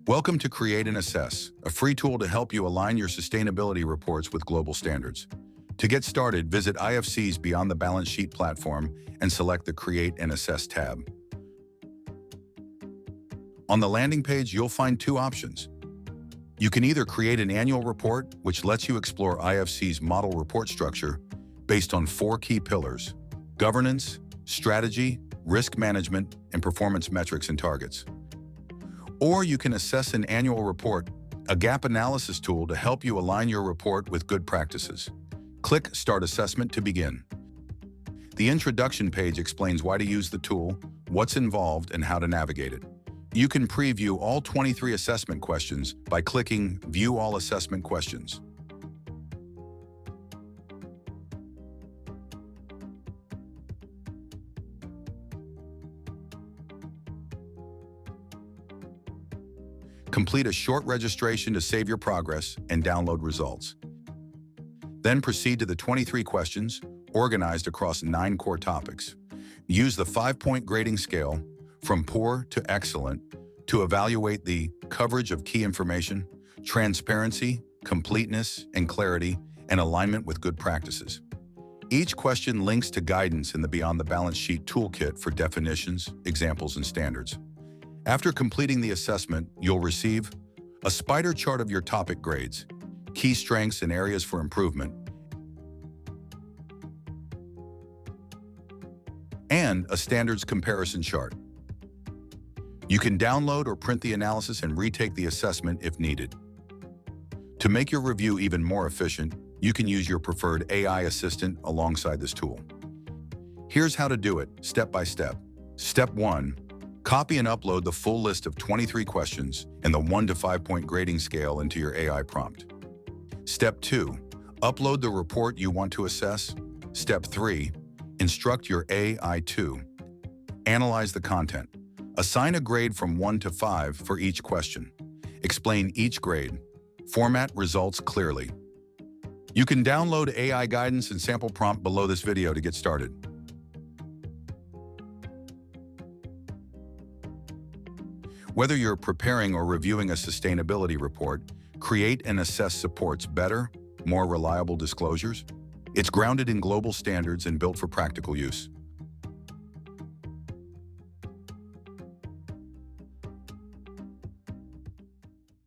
Welcome to Create and Assess, a free tool to help you align your sustainability reports with global standards. To get started, visit IFC's Beyond the Balance Sheet platform and select the Create and Assess tab. On the landing page, you'll find two options. You can either create an annual report, which lets you explore IFC's model report structure based on 4 key pillars: governance, strategy, risk management, and performance metrics and targets. Or you can assess an annual report, a gap analysis tool to help you align your report with good practices. Click Start Assessment to begin. The introduction page explains why to use the tool, what's involved, and how to navigate it. You can preview all 23 assessment questions by clicking View All Assessment Questions. Complete a short registration to save your progress and download results. Then proceed to the 23 questions, organized across 9 core topics. Use the 5-point grading scale from poor to excellent to evaluate the coverage of key information, transparency, completeness and clarity, and alignment with good practices. Each question links to guidance in the Beyond the Balance Sheet toolkit for definitions, examples, and standards. After completing the assessment, you'll receive a spider chart of your topic grades, key strengths and areas for improvement, and a standards comparison chart. You can download or print the analysis and retake the assessment if needed. To make your review even more efficient, you can use your preferred AI assistant alongside this tool. Here's how to do it, step by step. Step 1. Copy and upload the full list of 23 questions and the 1 to 5-point grading scale into your AI prompt. Step 2. Upload the report you want to assess. Step 3. Instruct your AI to analyze the content. Assign a grade from 1 to 5 for each question. Explain each grade. Format results clearly. You can download AI guidance and sample prompt below this video to get started. Whether you're preparing or reviewing a sustainability report, Create and Assess supports better, more reliable disclosures. It's grounded in global standards and built for practical use.